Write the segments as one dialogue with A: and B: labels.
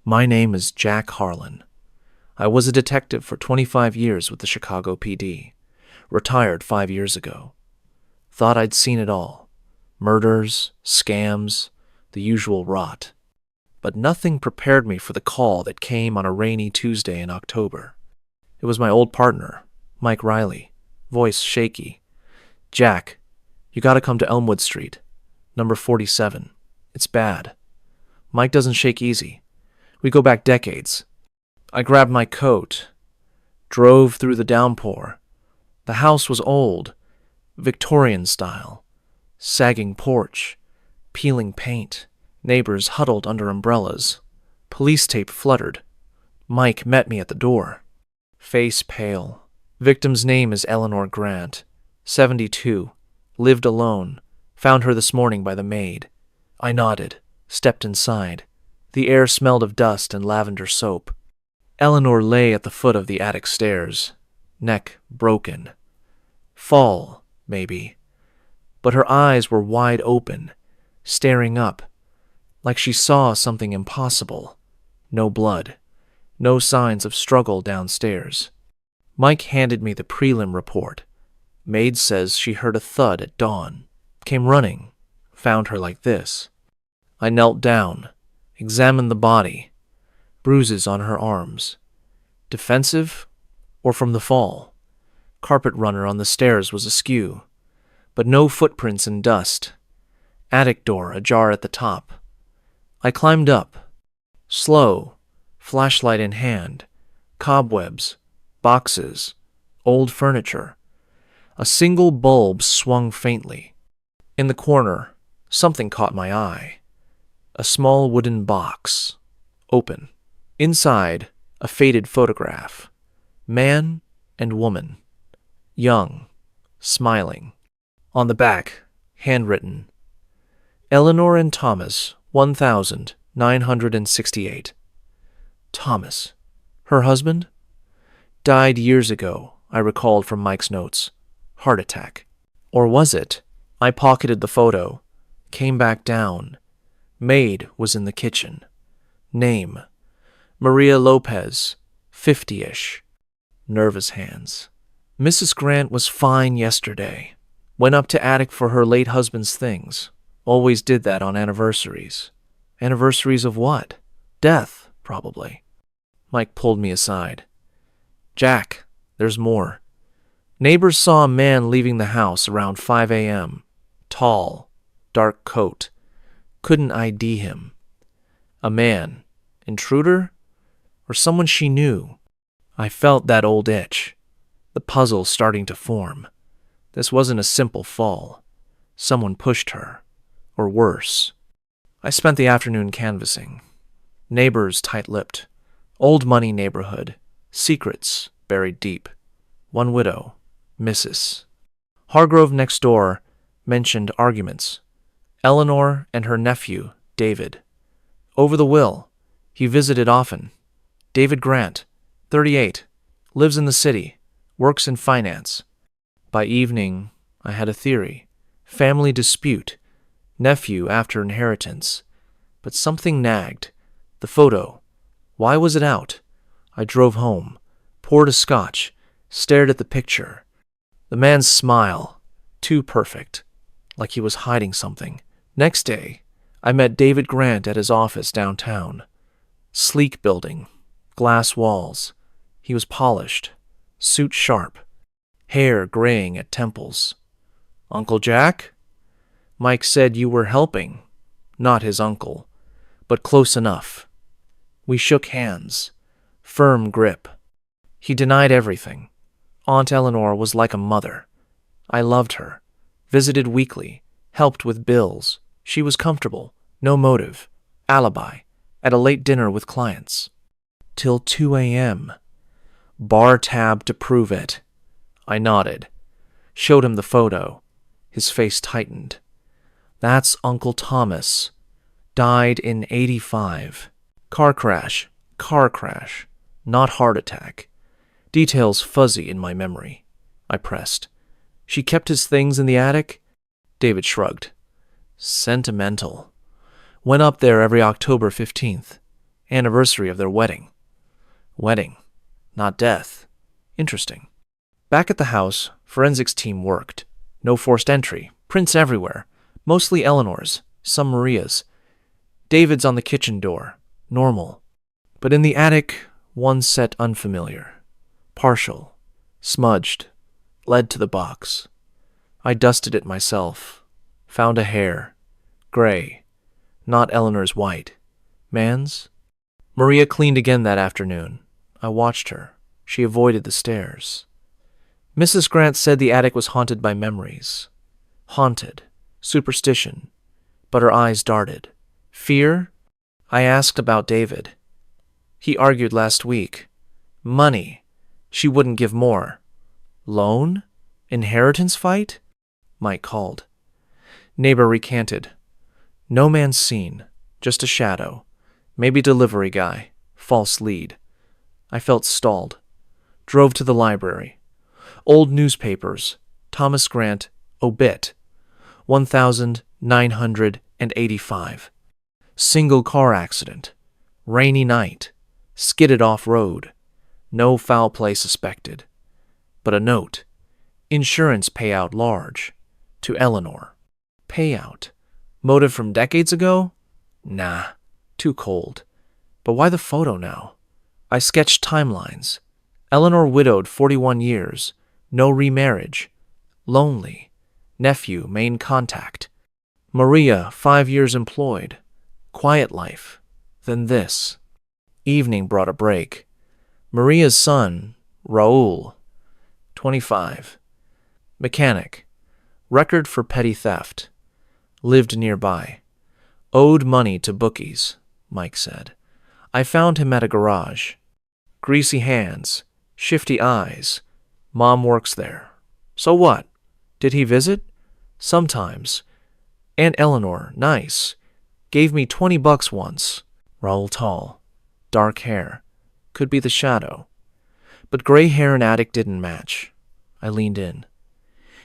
A: My name is Jack Harlan. I was a detective for 25 years with the Chicago PD. Retired 5 years ago. Thought I'd seen it all. Murders, scams, the usual rot. But nothing prepared me for the call that came on a rainy Tuesday in October. It was my old partner, Mike Riley, voice shaky. Jack, you gotta come to Elmwood Street, number 47. It's bad. Mike doesn't shake easy. We go back decades. I grabbed my coat, drove through the downpour. The house was old, Victorian style, sagging porch, peeling paint, neighbors huddled under umbrellas. Police tape fluttered. Mike met me at the door, face pale. Victim's name is Eleanor Grant, 72, lived alone, found her this morning by the maid. I nodded, stepped inside. The air smelled of dust and lavender soap. Eleanor lay at the foot of the attic stairs, neck broken. Fall, maybe. But her eyes were wide open, staring up, like she saw something impossible. No blood, no signs of struggle downstairs. Mike handed me the prelim report. Maid says she heard a thud at dawn, came running, found her like this. I knelt down, examined the body, bruises on her arms. Defensive or from the fall? Carpet runner on the stairs was askew, but no footprints in dust. Attic door ajar at the top. I climbed up, slow, flashlight in hand, cobwebs, boxes, old furniture. A single bulb swung faintly. In the corner, something caught my eye. A small wooden box, open. Inside, a faded photograph. Man and woman. Young, smiling. On the back, handwritten. Eleanor and Thomas, 1968. Thomas. Her husband? Died years ago, I recalled from Mike's notes. Heart attack. Or was it? I pocketed the photo, came back down. Maid was in the kitchen. Name: Maria Lopez, 50-ish. Nervous hands. Mrs. Grant was fine yesterday. Went up to attic for her late husband's things. Always did that on anniversaries. Anniversaries of what? Death, probably. Mike pulled me aside. Jack, there's more. Neighbors saw a man leaving the house around 5 a.m. Tall, dark coat. Couldn't ID him. A man. Intruder? Or someone she knew? I felt that old itch. The puzzle starting to form. This wasn't a simple fall. Someone pushed her. Or worse. I spent the afternoon canvassing. Neighbors tight-lipped. Old money neighborhood. Secrets buried deep. One widow. Mrs. Hargrove next door mentioned arguments. Eleanor and her nephew, David. Over the will. He visited often. David Grant, 38, lives in the city, works in finance. By evening, I had a theory. Family dispute. Nephew after inheritance. But something nagged. The photo. Why was it out? I drove home, poured a scotch, stared at the picture. The man's smile, too perfect, like he was hiding something. Next day, I met David Grant at his office downtown. Sleek building, glass walls. He was polished, suit sharp, hair graying at temples. Uncle Jack? Mike said you were helping. Not his uncle, but close enough. We shook hands, firm grip. He denied everything. Aunt Eleanor was like a mother. I loved her, visited weekly, helped with bills. She was comfortable, no motive, alibi, at a late dinner with clients. Till 2 a.m. Bar tab to prove it. I nodded, showed him the photo. His face tightened. That's Uncle Thomas. Died in 85. Car crash, not heart attack. Details fuzzy in my memory. I pressed. She kept his things in the attic? David shrugged. Sentimental. Went up there every October 15th. Anniversary of their wedding. Wedding, not death. Interesting. Back at the house, forensics team worked. No forced entry. Prints everywhere. Mostly Eleanor's, some Maria's. David's on the kitchen door. Normal. But in the attic, one set unfamiliar. Partial. Smudged. Led to the box. I dusted it myself. Found a hair. Gray. Not Eleanor's white. Man's? Maria cleaned again that afternoon. I watched her. She avoided the stairs. Mrs. Grant said the attic was haunted by memories. Haunted. Superstition. But her eyes darted. Fear? I asked about David. He argued last week. Money. She wouldn't give more. Loan? Inheritance fight? Mike called. Neighbor recanted. No man seen. Just a shadow. Maybe delivery guy. False lead. I felt stalled. Drove to the library. Old newspapers. Thomas Grant, obit. 1985. Single car accident. Rainy night. Skidded off-road. No foul play suspected. But a note. Insurance payout large. To Eleanor. Payout. Motive from decades ago? Nah. Too cold. But why the photo now? I sketched timelines. Eleanor widowed 41 years. No remarriage. Lonely. Nephew, main contact. Maria, 5 years employed. Quiet life. Then this. Evening brought a break. Maria's son, Raul, 25. Mechanic. Record for petty theft. Lived nearby. Owed money to bookies, Mike said. I found him at a garage. Greasy hands. Shifty eyes. Mom works there. So what? Did he visit? Sometimes. Aunt Eleanor, nice. Gave me $20 once. Raul tall. Dark hair. Could be the shadow. But gray hair and attic didn't match. I leaned in.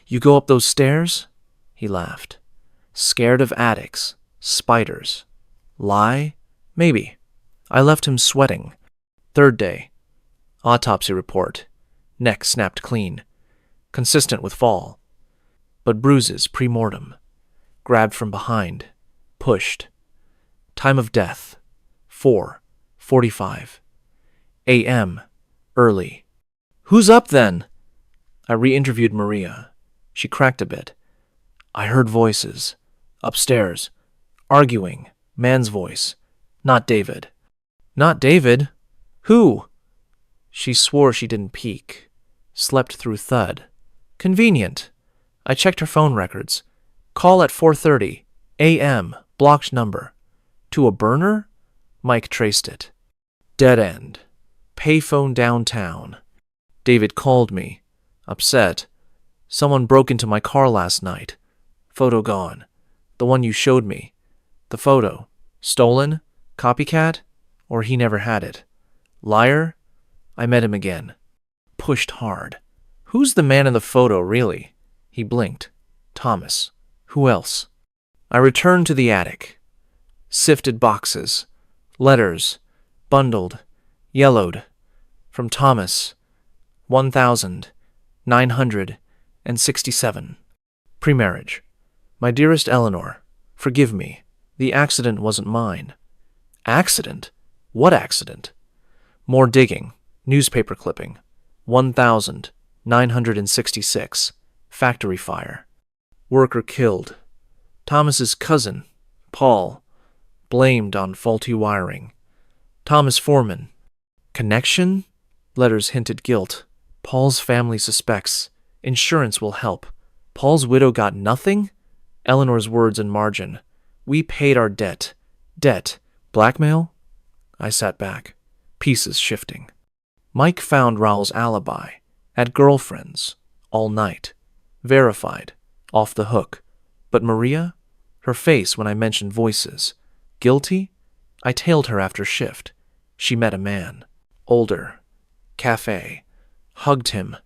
A: You go up those stairs? He laughed. Scared of attics. Spiders. Lie? Maybe. I left him sweating. Third day. Autopsy report. Neck snapped clean. Consistent with fall. But bruises pre-mortem. Grabbed from behind. Pushed. Time of death. 4:45 a.m. Early. Who's up then? I re-interviewed Maria. She cracked a bit. I heard voices. Upstairs. Arguing. Man's voice. Not David. Not David? Who? She swore she didn't peek. Slept through thud. Convenient. I checked her phone records. Call at 4:30 a.m. Blocked number. To a burner? Mike traced it. Dead end. Payphone downtown. David called me. Upset. Someone broke into my car last night. Photo gone. The one you showed me. The photo. Stolen? Copycat? Or he never had it. Liar? I met him again. Pushed hard. Who's the man in the photo, really? He blinked. Thomas. Who else? I returned to the attic. Sifted boxes. Letters. Bundled. Yellowed. From Thomas. 1967. Premarriage. My dearest Eleanor, forgive me. The accident wasn't mine. Accident? What accident? More digging. Newspaper clipping. 1966. Factory fire. Worker killed. Thomas's cousin, Paul, blamed on faulty wiring. Thomas Foreman. Connection? Letters hinted guilt. Paul's family suspects. Insurance will help. Paul's widow got nothing? Eleanor's words in margin. We paid our debt. Debt. Blackmail? I sat back. Pieces shifting. Mike found Raul's alibi. At girlfriend's. All night. Verified. Off the hook. But Maria? Her face when I mentioned voices. Guilty? I tailed her after shift. She met a man. Older. Cafe. Hugged him.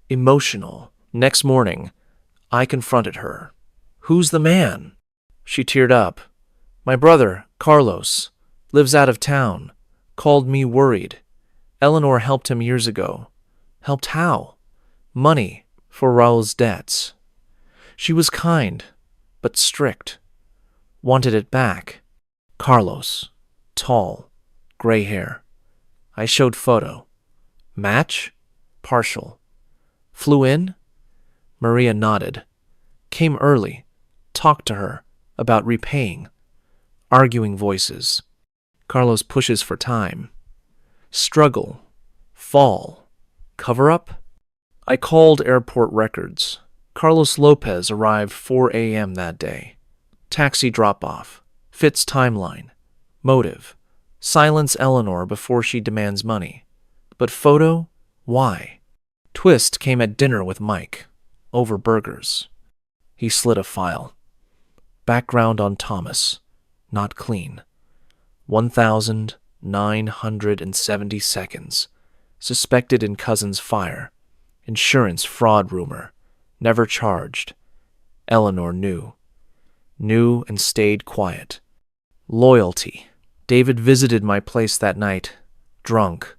A: Emotional. Next morning, I confronted her. Who's the man? She teared up. My brother, Carlos, lives out of town. Called me worried. Eleanor helped him years ago. Helped how? Money for Raul's debts. She was kind, but strict. Wanted it back. Carlos. Tall. Gray hair. I showed photo. Match? Partial. Flew in? Maria nodded. Came early. Talked to her about repaying. Arguing voices. Carlos pushes for time. Struggle. Fall. Cover up? I called airport records. Carlos Lopez arrived 4 a.m. that day. Taxi drop-off. Fits timeline. Motive. Silence Eleanor before she demands money. But photo? Why? Twist came at dinner with Mike. Over burgers. He slid a file. Background on Thomas. Not clean. 1,970 seconds. Suspected in cousin's fire. Insurance fraud rumor. Never charged. Eleanor knew. Knew and stayed quiet. Loyalty. David visited my place that night. Drunk.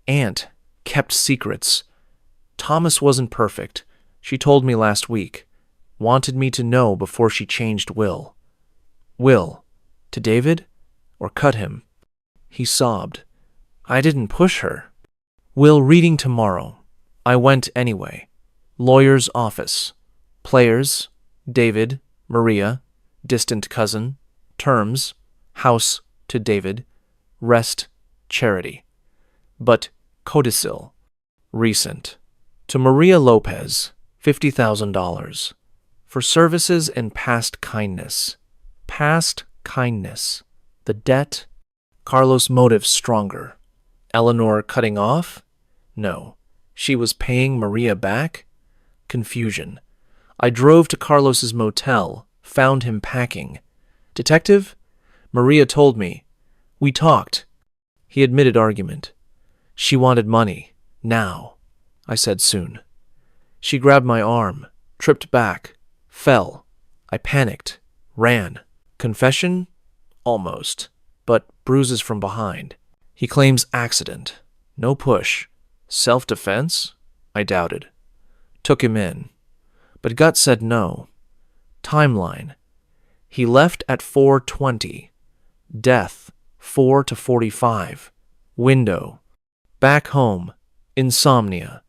A: Aunt kept secrets. Thomas wasn't perfect. She told me last week. Wanted me to know before she changed Will. Will. To David? Or cut him? He sobbed. I didn't push her. Will reading tomorrow. I went anyway. Lawyer's office. Players. David. Maria. Distant cousin. Terms. House to David. Rest. Charity. But codicil. Recent. To Maria Lopez. $50,000. For services and past kindness. Past kindness. The debt. Carlos' motive stronger. Eleanor cutting off? No. She was paying Maria back? Confusion. I drove to Carlos's motel, found him packing. Detective? Maria told me. We talked. He admitted argument. She wanted money. Now. I said soon. She grabbed my arm, tripped back, fell. I panicked, ran. Confession? Almost. But bruises from behind. He claims accident. No push. Self-defense? I doubted. Took him in. But gut said no. Timeline. He left at 4:20. Death, 4 to 45. Window. Back home. Insomnia.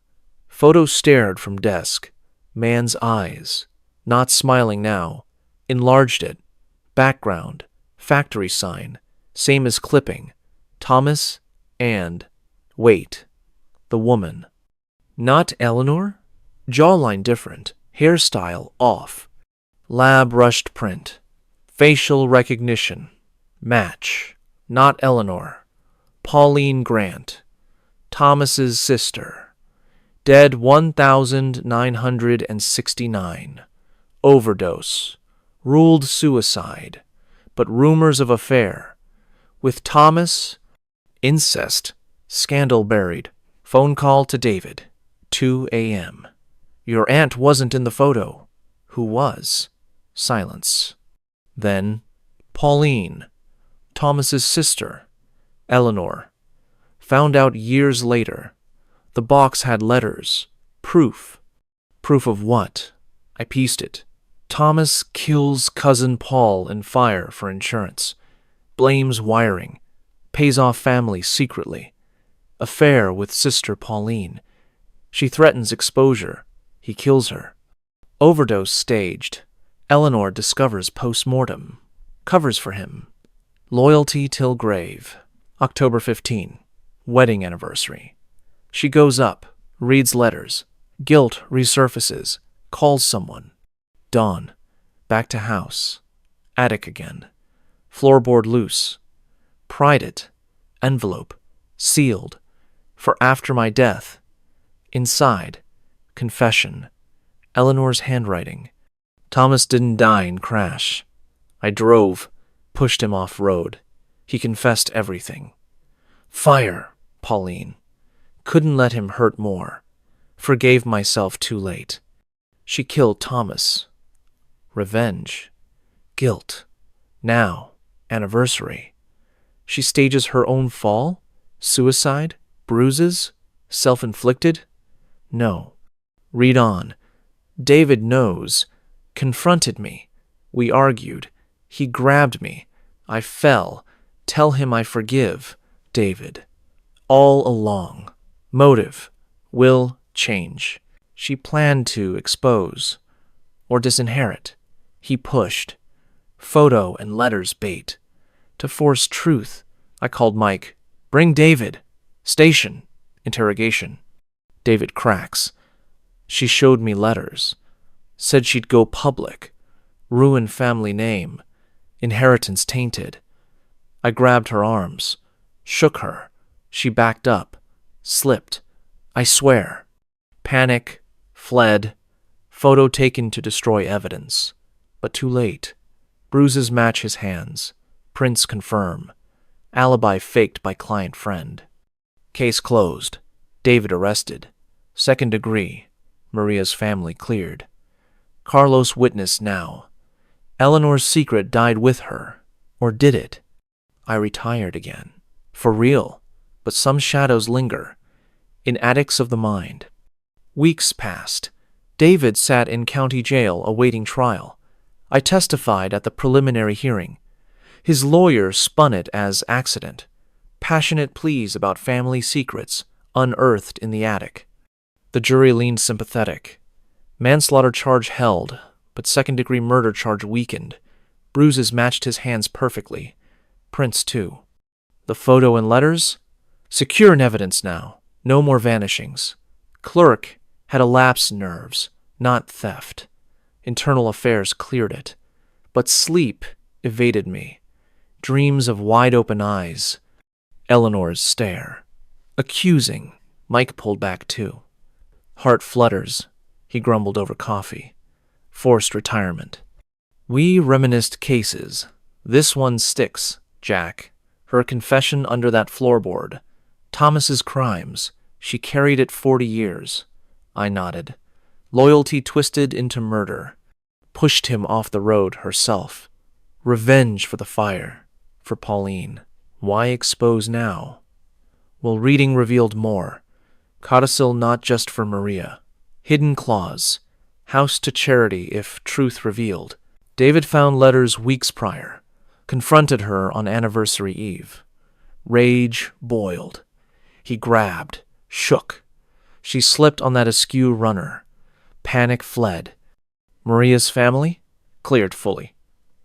A: Photo stared from desk. Man's eyes. Not smiling now. Enlarged it. Background. Factory sign. Same as clipping. Thomas and... Wait. The woman. Not Eleanor? Jawline different. Hairstyle off. Lab rushed print. Facial recognition. Match. Not Eleanor. Pauline Grant. Thomas's sister. Dead 1,969. Overdose. Ruled suicide. But rumors of affair. With Thomas. Incest. Scandal buried. Phone call to David. 2 a.m. Your aunt wasn't in the photo. Who was? Silence. Then, Pauline. Thomas's sister. Eleanor. Found out years later. The box had letters. Proof. Proof of what? I pieced it. Thomas kills cousin Paul in fire for insurance. Blames wiring. Pays off family secretly. Affair with sister Pauline. She threatens exposure. He kills her. Overdose staged. Eleanor discovers post-mortem. Covers for him. Loyalty till grave. October 15. Wedding anniversary. She goes up. Reads letters. Guilt resurfaces. Calls someone. Dawn. Back to house. Attic again. Floorboard loose. Pried it. Envelope. Sealed. For after my death. Inside. Confession. Eleanor's handwriting. Thomas didn't die in crash. I drove. Pushed him off road. He confessed everything. Fire, Pauline. Couldn't let him hurt more. Forgave myself too late. She killed Thomas. Revenge. Guilt. Now. Anniversary. She stages her own fall? Suicide? Bruises? Self-inflicted? No. Read on. David knows. Confronted me. We argued. He grabbed me. I fell. Tell him I forgive. David. All along. Motive. Will change. She planned to expose. Or disinherit. He pushed. Photo and letters bait. To force truth. I called Mike. Bring David. Station. Interrogation. David cracks. She showed me letters. Said she'd go public. Ruin family name. Inheritance tainted. I grabbed her arms. Shook her. She backed up. Slipped. I swear. Panic. Fled. Photo taken to destroy evidence. But too late. Bruises match his hands. Prints confirm. Alibi faked by client friend. Case closed. David arrested. 2nd degree. Maria's family cleared. Carlos witness now. Eleanor's secret died with her. Or did it? I retired again. For real. But some shadows linger. In attics of the mind. Weeks passed. David sat in county jail awaiting trial. I testified at the preliminary hearing. His lawyer spun it as accident. Passionate pleas about family secrets unearthed in the attic. The jury leaned sympathetic. Manslaughter charge held, but 2nd-degree murder charge weakened. Bruises matched his hands perfectly. Prints, too. The photo and letters? Secure in evidence now. No more vanishings. Clerk had elapsed nerves, not theft. Internal affairs cleared it. But sleep evaded me. Dreams of wide-open eyes. Eleanor's stare. Accusing. Mike pulled back, too. Heart flutters. He grumbled over coffee. Forced retirement. We reminisced cases. This one sticks, Jack. Her confession under that floorboard. Thomas's crimes. She carried it 40 years. I nodded. Loyalty twisted into murder. Pushed him off the road herself. Revenge for the fire. For Pauline. Why expose now? Well, reading revealed more. Codicil not just for Maria. Hidden clause. House to charity if truth revealed. David found letters weeks prior. Confronted her on anniversary eve. Rage boiled. He grabbed. Shook. She slipped on that askew runner. Panic fled. Maria's family? Cleared fully.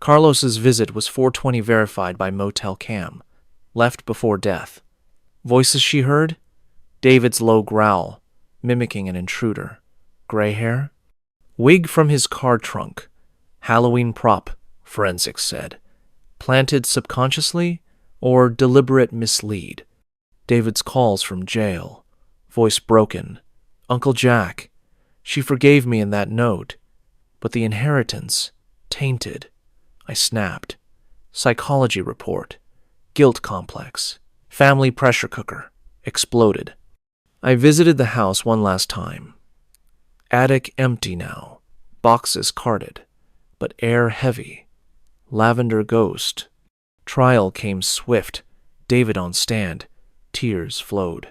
A: Carlos's visit was 4:20 verified by Motel Cam. Left before death. Voices she heard? David's low growl, mimicking an intruder. Gray hair? Wig from his car trunk. Halloween prop, forensics said. Planted subconsciously or deliberate mislead? David's calls from jail. Voice broken. Uncle Jack. She forgave me in that note. But the inheritance, tainted. I snapped. Psychology report. Guilt complex. Family pressure cooker. Exploded. I visited the house one last time. Attic empty now. Boxes carted. But air heavy. Lavender ghost. Trial came swift. David on stand. Tears flowed.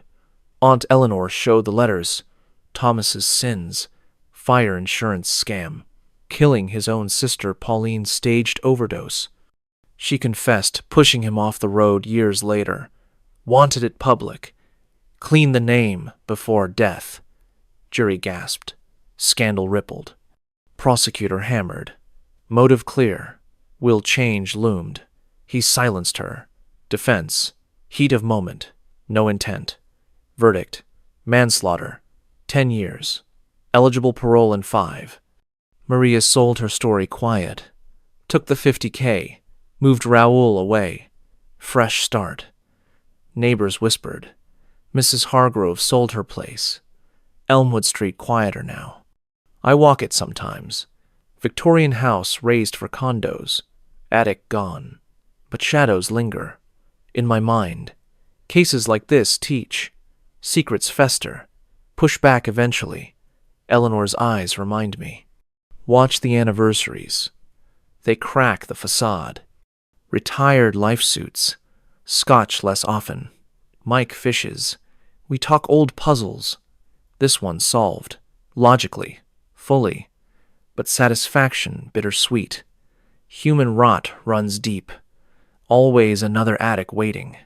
A: Aunt Eleanor showed the letters. Thomas's sins. Fire insurance scam. Killing his own sister Pauline's staged overdose. She confessed, pushing him off the road years later. Wanted it public. Clean the name before death. Jury gasped. Scandal rippled. Prosecutor hammered. Motive clear. Will change loomed. He silenced her. Defense. Heat of moment. No intent. Verdict. Manslaughter. 10 years. Eligible parole in 5. Maria sold her story quiet. Took the $50K. Moved Raoul away. Fresh start. Neighbors whispered. Mrs. Hargrove sold her place. Elmwood Street quieter now. I walk it sometimes. Victorian house raised for condos. Attic gone. But shadows linger. In my mind. Cases like this teach. Secrets fester. Push back eventually. Eleanor's eyes remind me. Watch the anniversaries. They crack the facade. Retired life suits. Scotch less often. Mike fishes. We talk old puzzles. This one solved. Logically. Fully. But satisfaction bittersweet. Human rot runs deep. Always another attic waiting.